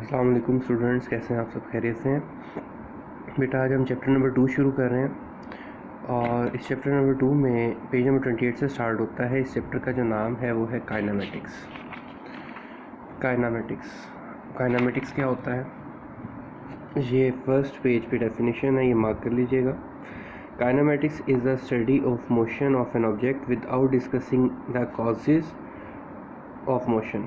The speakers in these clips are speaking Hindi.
अस्सलाम वालेकुम स्टूडेंट्स, कैसे हैं आप सब? खैरियत से हैं? बेटा आज हम चैप्टर नंबर 2 शुरू कर रहे हैं और इस चैप्टर नंबर 2 में पेज नंबर 28 से स्टार्ट होता है। इस चैप्टर का जो नाम है वो है काइनेमेटिक्स। काइनेमेटिक्स क्या होता है? ये फर्स्ट पेज पे डेफिनेशन है, ये मार्क कर लीजिएगा। Kinematics is the study of motion of an object without discussing the causes of motion.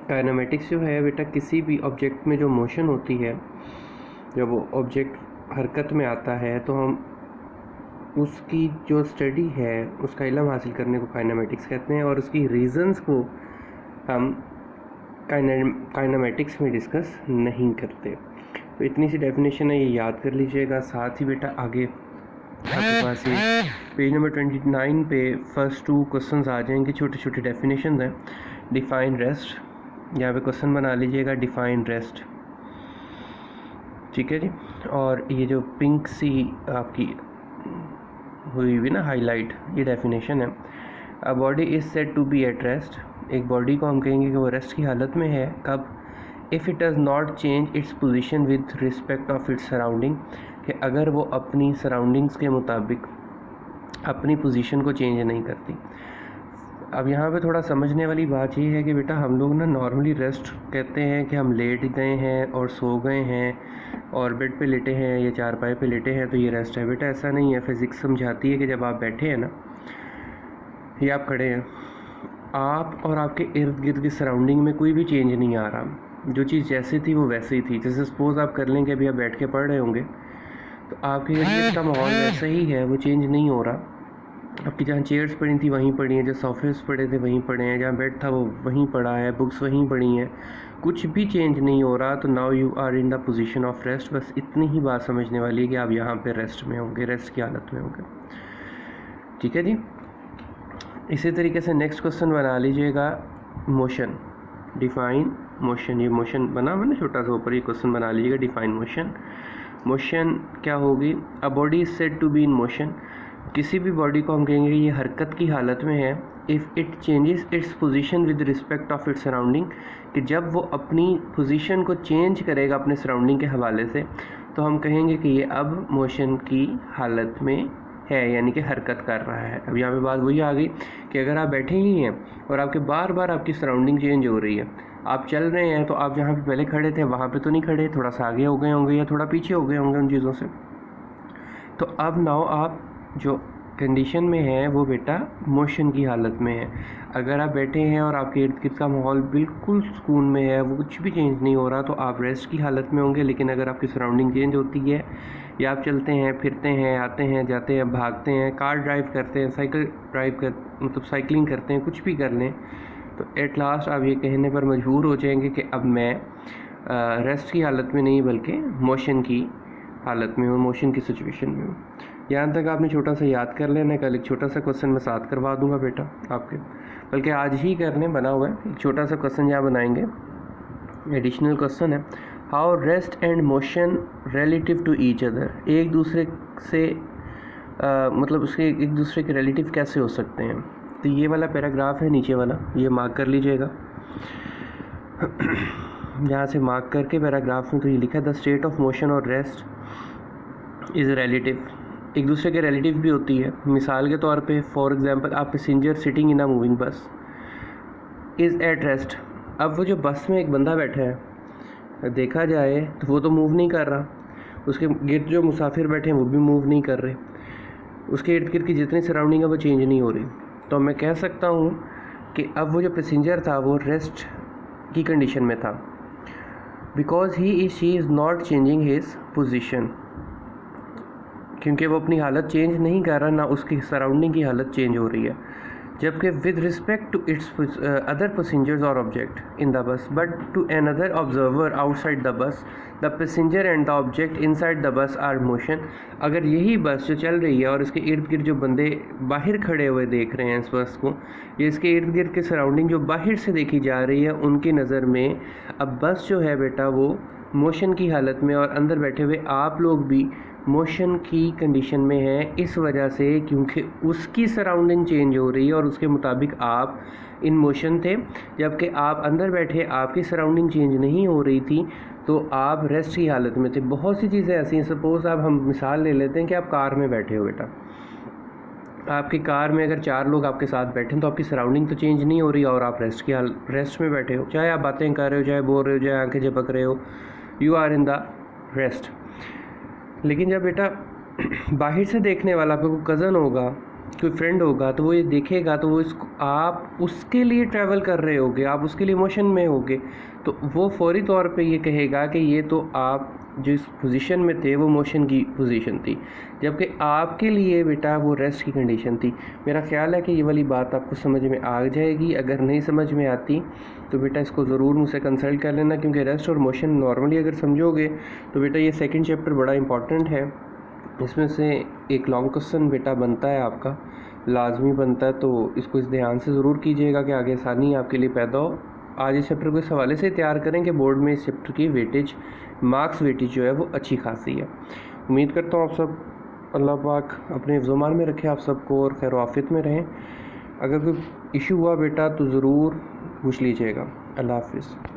Kinematics जो है बेटा, किसी भी ऑब्जेक्ट में जो मोशन होती है, जब वो ऑब्जेक्ट हरकत में आता है तो हम उसकी जो स्टडी है, उसका इल्म हासिल करने को काइनेमेटिक्स कहते हैं और उसकी रीज़न्स को हम काइनेमेटिक्स में डिस्कस नहीं करते। तो इतनी सी डेफिनेशन है, ये याद कर लीजिएगा। साथ ही बेटा आगे आपके पास ये पेज नंबर 29 पे फर्स्ट 2 क्वेश्चंस आ जाएंगे, छोटे छोटे डेफिनेशन हैं। डिफाइन रेस्ट, यहाँ पे क्वेश्चन बना लीजिएगा, डिफाइन रेस्ट, ठीक है जी। और ये जो पिंक सी आपकी हुई हुई ना हाईलाइट, ये डेफिनेशन है। A body is said to be at rest. एक बॉडी को हम कहेंगे कि वो रेस्ट की हालत में है कब? If it does not change its position with respect of its surrounding, कि अगर वो अपनी सराउंडिंग्स के मुताबिक अपनी पोजीशन को चेंज नहीं करती। अब यहाँ पे थोड़ा समझने वाली बात ये है कि बेटा हम लोग ना नॉर्मली रेस्ट कहते हैं कि हम लेट गए हैं और सो गए हैं और बेड पे लेटे हैं या चारपाई पे लेटे हैं तो ये रेस्ट है। बेटा ऐसा नहीं है। फिज़िक्स समझाती है कि जब आप बैठे हैं ना या आप खड़े हैं, आप और आपके इर्द गिर्द की सराउंडिंग में कोई भी चेंज नहीं आ रहा। जो चीज़ जैसी थी वो वैसे ही थी। जैसे सपोज़ आप कर लें कि अभी आप बैठ के पढ़ रहे होंगे तो आपके इर्द गिर्द का माहौल वैसा ही है, वो चेंज नहीं हो रहा। आपकी जहाँ चेयर्स पड़ी थी वहीं पड़ी हैं, जो सोफेस पड़े थे वहीं पड़े हैं, जहाँ बेड था वो वहीं पड़ा है, बुक्स वहीं पड़ी हैं, कुछ भी चेंज नहीं हो रहा। तो now you are in the position of rest. बस इतनी ही बात समझने वाली है कि आप यहाँ पे रेस्ट में होंगे, रेस्ट की हालत में होंगे, ठीक है जी। इसी तरीके से नेक्स्ट क्वेश्चन बना लीजिएगा, मोशन, डिफाइन मोशन। ये मोशन बना हुआ ना छोटा सा, ऊपर ये क्वेश्चन बना लीजिएगा, डिफाइन मोशन। मोशन क्या होगी? A body is said to be in motion. किसी भी बॉडी को हम कहेंगे ये हरकत की हालत में है। If it changes its position with respect of its surrounding, कि जब वो अपनी पोजीशन को चेंज करेगा अपने सराउंडिंग के हवाले से, तो हम कहेंगे कि ये अब मोशन की हालत में है, यानी कि हरकत कर रहा है। अब यहाँ पे बात वही आ गई कि अगर आप बैठे ही हैं और आपके बार बार आपकी सराउंडिंग चेंज हो रही है, आप चल रहे हैं तो आप जहाँ पे पहले खड़े थे वहाँ पे तो नहीं खड़े, थोड़ा सा आगे हो गए होंगे या थोड़ा पीछे हो गए होंगे उन चीज़ों से। तो अब नाउ आप जो कंडीशन में है वो बेटा मोशन की हालत में है। अगर आप बैठे हैं और आपके इर्द गिर्द का माहौल बिल्कुल सुकून में है, वो कुछ भी चेंज नहीं हो रहा, तो आप रेस्ट की हालत में होंगे। लेकिन अगर आपकी सराउंडिंग चेंज होती है या आप चलते हैं, फिरते हैं, आते हैं, जाते हैं, भागते हैं, कार ड्राइव करते हैं, साइकिल ड्राइव कर मतलब साइकिलिंग करते हैं, कुछ भी कर लें, तो एट लास्ट आप ये कहने पर मजबूर हो जाएंगे कि अब मैं रेस्ट की हालत में नहीं बल्कि मोशन की हालत में हूँ, मोशन की सिचुएशन में हूँ। यहाँ तक आपने छोटा सा याद कर लेना है। कल एक छोटा सा क्वेश्चन मैं साथ करवा दूंगा बेटा आपके, बल्कि आज ही करने बना हुआ है। एक छोटा सा क्वेश्चन यहाँ बनाएंगे, एडिशनल क्वेश्चन है। How rest and motion relative to each other. एक दूसरे से मतलब उसके एक दूसरे के रिलेटिव कैसे हो सकते हैं? तो ये वाला पैराग्राफ है नीचे वाला, ये मार्क कर लीजिएगा। यहाँ से मार्क करके पैराग्राफ में तो ये लिखा है, द स्टेट ऑफ मोशन और रेस्ट इज़ रिलेटिव। एक दूसरे के रिलेटिव भी होती है। मिसाल के तौर पे फॉर एग्जांपल, आप passenger sitting in a moving बस इज़ एट रेस्ट। अब वो जो बस में एक बंदा बैठा है, देखा जाए तो वो तो मूव नहीं कर रहा, उसके गिर्द जो मुसाफिर बैठे हैं वो भी मूव नहीं कर रहे, उसके इर्द गिर्द की जितनी सराउंडिंग है वो चेंज नहीं हो रही। तो मैं कह सकता हूँ कि अब वो जो पैसेंजर था वो रेस्ट की कंडीशन में था, because he is she is not changing his position, क्योंकि वो अपनी हालत चेंज नहीं कर रहा, ना उसकी सराउंडिंग की हालत चेंज हो रही है। जबकि with respect to its other passengers और object in the bus but to another observer outside the bus, the passenger and the object inside the bus are motion. अगर यही बस जो चल रही है और इसके इर्द गिर्द जो बंदे बाहर खड़े हुए देख रहे हैं इस बस को, ये इसके इर्द गिर्द के सराउंडिंग जो बाहर से देखी जा रही है उनकी नज़र में अब बस जो है बेटा वो मोशन की हालत में, और अंदर बैठे हुए आप लोग भी मोशन की कंडीशन में है, इस वजह से क्योंकि उसकी सराउंडिंग चेंज हो रही है और उसके मुताबिक आप इन मोशन थे, जबकि आप अंदर बैठे आपकी सराउंडिंग चेंज नहीं हो रही थी, तो आप रेस्ट की हालत में थे। बहुत सी चीज़ें ऐसी हैं, सपोज़ आप हम मिसाल ले लेते हैं कि आप कार में बैठे हो बेटा, आपकी कार में अगर 4 लोग आपके साथ बैठे हैं तो आपकी सराउंडिंग तो चेंज नहीं हो रही और आप रेस्ट में बैठे हो, चाहे आप बातें कर रहे हो, चाहे बोल रहे हो, चाहे आंखें झपक रहे हो, you are in the rest. लेकिन जब बेटा बाहर से देखने वाला आपका कोई कज़न होगा, कोई फ्रेंड होगा, तो वो ये देखेगा तो वो इसको आप उसके लिए ट्रैवल कर रहे होगे, आप उसके लिए मोशन में होगे, तो वो फौरी तौर पे ये कहेगा कि ये तो आप जिस पोजीशन में थे वो मोशन की पोजीशन थी, जबकि आपके लिए बेटा वो रेस्ट की कंडीशन थी। मेरा ख्याल है कि ये वाली बात आपको समझ में आ जाएगी। अगर नहीं समझ में आती तो बेटा इसको ज़रूर मुझसे कंसल्ट कर लेना, क्योंकि रेस्ट और मोशन नॉर्मली अगर समझोगे तो बेटा ये सेकंड चैप्टर बड़ा इंपॉर्टेंट है। इसमें से एक लॉन्ग क्वेश्चन बेटा बनता है, आपका लाजमी बनता है, तो इसको इस ध्यान से ज़रूर कीजिएगा कि आगे आसानी आपके लिए पैदा हो। आज इस चैप्टर को इस हवाले से तैयार करें कि बोर्ड में इस चैप्टर की वेटेज, मार्क्स वेटेज जो है वो अच्छी खासी है। उम्मीद करता हूँ आप सब अल्लाह पाक अपने हिफ्ज़-ओ-मान में रखे आप सबको और खैर आफियत में रहें। अगर कोई इशू हुआ बेटा तो ज़रूर पूछ लीजिएगा। अल्लाह हाफ़िज़।